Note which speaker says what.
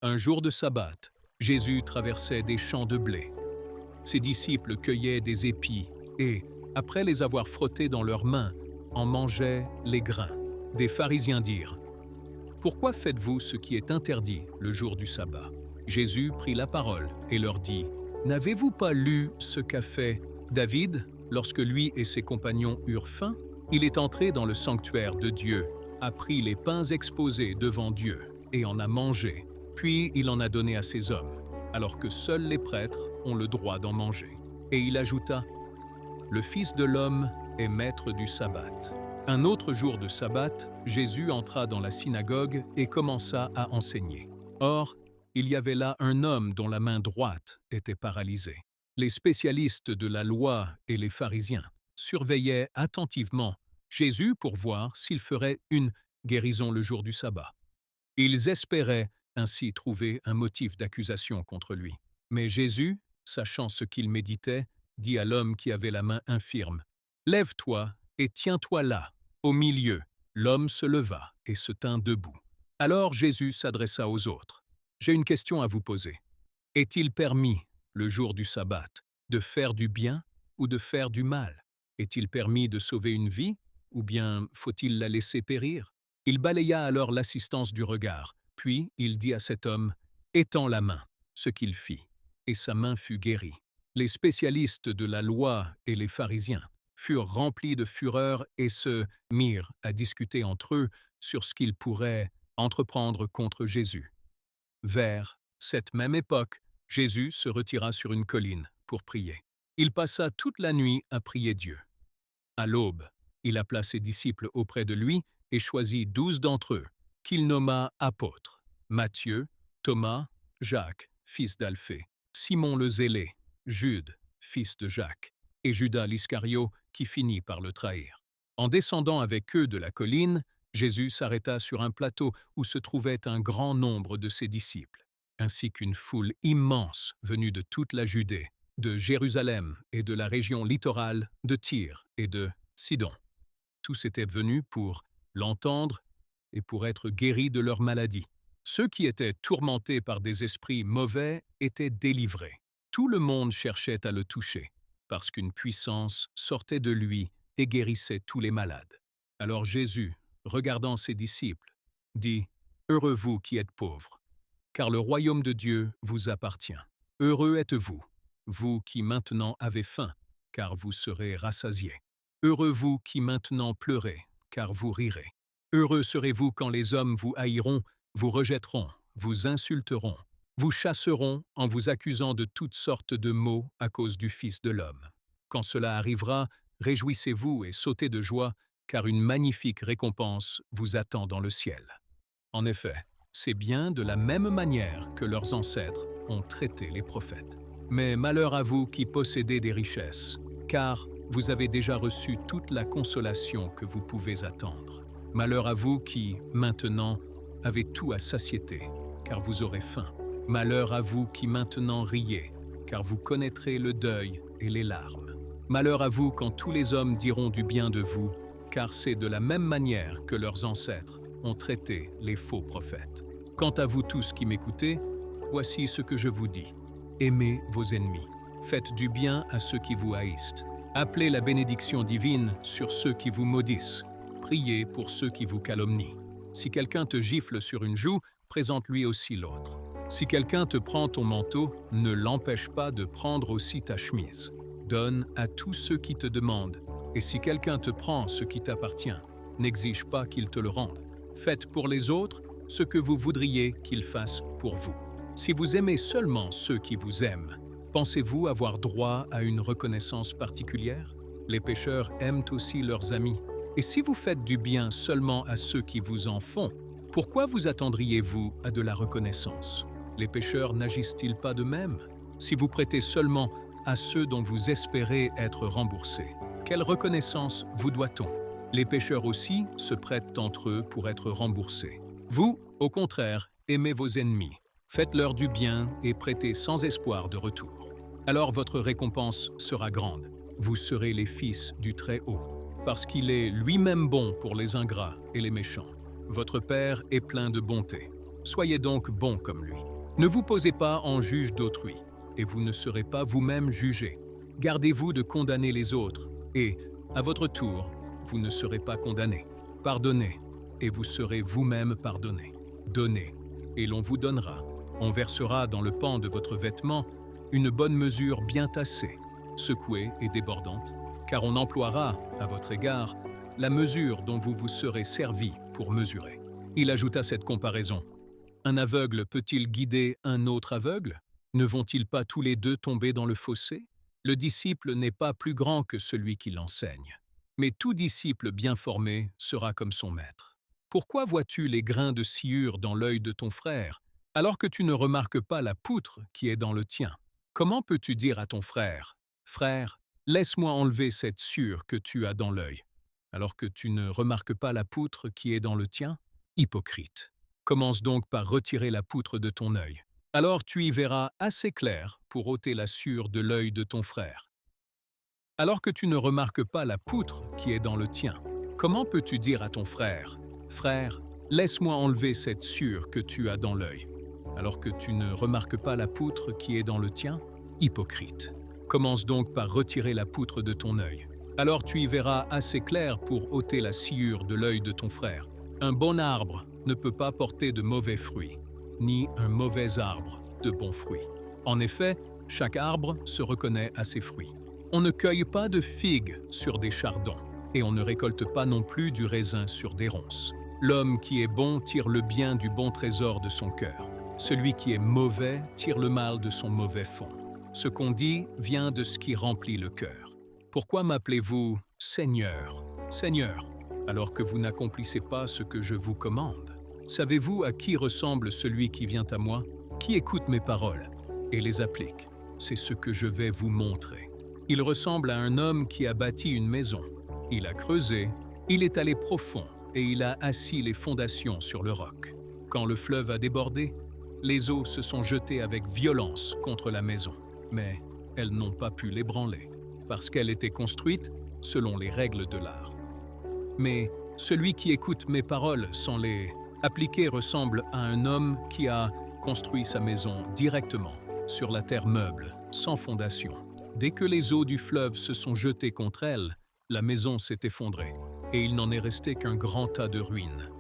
Speaker 1: Un jour de sabbat, Jésus traversait des champs de blé. Ses disciples cueillaient des épis et, après les avoir frottés dans leurs mains, en mangeaient les grains. Des pharisiens dirent: Pourquoi faites-vous ce qui est interdit le jour du sabbat? Jésus prit la parole et leur dit: N'avez-vous pas lu ce qu'a fait David lorsque lui et ses compagnons eurent faim? Il est entré dans le sanctuaire de Dieu, a pris les pains exposés devant Dieu et en a mangé, puis il en a donné à ses hommes, alors que seuls les prêtres ont le droit d'en manger. Et il ajouta: Le Fils de l'homme est maître du sabbat. Un autre jour de sabbat, Jésus entra dans la synagogue et commença à enseigner. Or, il y avait là un homme dont la main droite était paralysée. Les spécialistes de la loi et les pharisiens surveillaient attentivement Jésus pour voir s'il ferait une guérison le jour du sabbat. Ils espéraient ainsi trouver un motif d'accusation contre lui. Mais Jésus, sachant ce qu'il méditait, dit à l'homme qui avait la main infirme: Lève-toi et tiens-toi là, au milieu. L'homme se leva et se tint debout. Alors Jésus s'adressa aux autres: J'ai une question à vous poser. Est-il permis, le jour du sabbat, de faire du bien ou de faire du mal? Est-il permis de sauver une vie ou bien faut-il la laisser périr? Il balaya alors l'assistance du regard, puis il dit à cet homme: Étends la main, ce qu'il fit, et sa main fut guérie. Les spécialistes de la loi et les pharisiens furent remplis de fureur et se mirent à discuter entre eux sur ce qu'ils pourraient entreprendre contre Jésus. Vers cette même époque, Jésus se retira sur une colline pour prier. Il passa toute la nuit à prier Dieu. À l'aube, il appela ses disciples auprès de lui et choisit 12 d'entre eux, qu'il nomma apôtres: Matthieu, Thomas, Jacques, fils d'Alphée, Simon le Zélé, Jude, fils de Jacques, et Judas l'Iscario, qui finit par le trahir. En descendant avec eux de la colline, Jésus s'arrêta sur un plateau où se trouvait un grand nombre de ses disciples, ainsi qu'une foule immense venue de toute la Judée, de Jérusalem et de la région littorale de Tyr et de Sidon. Tous étaient venus pour l'entendre et pour être guéris de leur maladie. Ceux qui étaient tourmentés par des esprits mauvais étaient délivrés. Tout le monde cherchait à le toucher, parce qu'une puissance sortait de lui et guérissait tous les malades. Alors Jésus, regardant ses disciples, dit: Heureux vous qui êtes pauvres, car le royaume de Dieu vous appartient. Heureux êtes-vous, vous qui maintenant avez faim, car vous serez rassasiés. Heureux vous qui maintenant pleurez, car vous rirez. Heureux serez-vous quand les hommes vous haïront, vous rejetteront, vous insulteront, vous chasseront en vous accusant de toutes sortes de maux à cause du Fils de l'homme. Quand cela arrivera, réjouissez-vous et sautez de joie, car une magnifique récompense vous attend dans le ciel. En effet, c'est bien de la même manière que leurs ancêtres ont traité les prophètes. Mais malheur à vous qui possédez des richesses, car vous avez déjà reçu toute la consolation que vous pouvez attendre. Malheur à vous qui, maintenant, avez tout à satiété, car vous aurez faim. Malheur à vous qui maintenant riez, car vous connaîtrez le deuil et les larmes. Malheur à vous quand tous les hommes diront du bien de vous, car c'est de la même manière que leurs ancêtres ont traité les faux prophètes. Quant à vous tous qui m'écoutez, voici ce que je vous dis. Aimez vos ennemis, faites du bien à ceux qui vous haïssent. Appelez la bénédiction divine sur ceux qui vous maudissent. Priez pour ceux qui vous calomnient. Si quelqu'un te gifle sur une joue, présente-lui aussi l'autre. Si quelqu'un te prend ton manteau, ne l'empêche pas de prendre aussi ta chemise. Donne à tous ceux qui te demandent. Et si quelqu'un te prend ce qui t'appartient, n'exige pas qu'il te le rende. Faites pour les autres ce que vous voudriez qu'ils fassent pour vous. Si vous aimez seulement ceux qui vous aiment, pensez-vous avoir droit à une reconnaissance particulière? Les pécheurs aiment aussi leurs amis. Et si vous faites du bien seulement à ceux qui vous en font, pourquoi vous attendriez-vous à de la reconnaissance? Les pécheurs n'agissent-ils pas de même? Si vous prêtez seulement à ceux dont vous espérez être remboursés, quelle reconnaissance vous doit-on? Les pécheurs aussi se prêtent entre eux pour être remboursés. Vous, au contraire, aimez vos ennemis, faites-leur du bien et prêtez sans espoir de retour. Alors votre récompense sera grande. Vous serez les fils du Très-Haut, parce qu'il est lui-même bon pour les ingrats et les méchants. Votre Père est plein de bonté. Soyez donc bons comme lui. Ne vous posez pas en juge d'autrui, et vous ne serez pas vous-même jugé. Gardez-vous de condamner les autres, et, à votre tour, vous ne serez pas condamné. Pardonnez, et vous serez vous-même pardonné. Donnez, et l'on vous donnera. On versera dans le pan de votre vêtement une bonne mesure bien tassée, secouée et débordante, car on emploiera, à votre égard, la mesure dont vous vous serez servi pour mesurer. Il ajouta cette comparaison. Un aveugle peut-il guider un autre aveugle? Ne vont-ils pas tous les deux tomber dans le fossé? Le disciple n'est pas plus grand que celui qui l'enseigne. Mais tout disciple bien formé sera comme son maître. Pourquoi vois-tu les grains de sciure dans l'œil de ton frère, alors que tu ne remarques pas la poutre qui est dans le tien? Comment peux-tu dire à ton frère, « Frère, laisse-moi enlever cette sciure que tu as dans l'œil », alors que tu ne remarques pas la poutre qui est dans le tien? Hypocrite. Commence donc par retirer la poutre de ton œil. Alors tu y verras assez clair pour ôter la sciure de l'œil de ton frère. Alors que tu ne remarques pas la poutre qui est dans le tien, comment peux-tu dire à ton frère, « Frère, laisse-moi enlever cette sciure que tu as dans l'œil », alors que tu ne remarques pas la poutre qui est dans le tien? Hypocrite. Commence donc par retirer la poutre de ton œil. Alors tu y verras assez clair pour ôter la sciure de l'œil de ton frère. Un bon arbre ne peut pas porter de mauvais fruits, ni un mauvais arbre de bons fruits. En effet, chaque arbre se reconnaît à ses fruits. On ne cueille pas de figues sur des chardons, et on ne récolte pas non plus du raisin sur des ronces. L'homme qui est bon tire le bien du bon trésor de son cœur. Celui qui est mauvais tire le mal de son mauvais fond. Ce qu'on dit vient de ce qui remplit le cœur. Pourquoi m'appelez-vous Seigneur, Seigneur, alors que vous n'accomplissez pas ce que je vous commande? Savez-vous à qui ressemble celui qui vient à moi, qui écoute mes paroles et les applique? C'est ce que je vais vous montrer. Il ressemble à un homme qui a bâti une maison. Il a creusé, il est allé profond et il a assis les fondations sur le roc. Quand le fleuve a débordé, les eaux se sont jetées avec violence contre la maison, mais elles n'ont pas pu l'ébranler, parce qu'elle était construite selon les règles de l'art. Mais celui qui écoute mes paroles sans les appliquer ressemble à un homme qui a construit sa maison directement sur la terre meuble, sans fondation. Dès que les eaux du fleuve se sont jetées contre elle, la maison s'est effondrée, et il n'en est resté qu'un grand tas de ruines.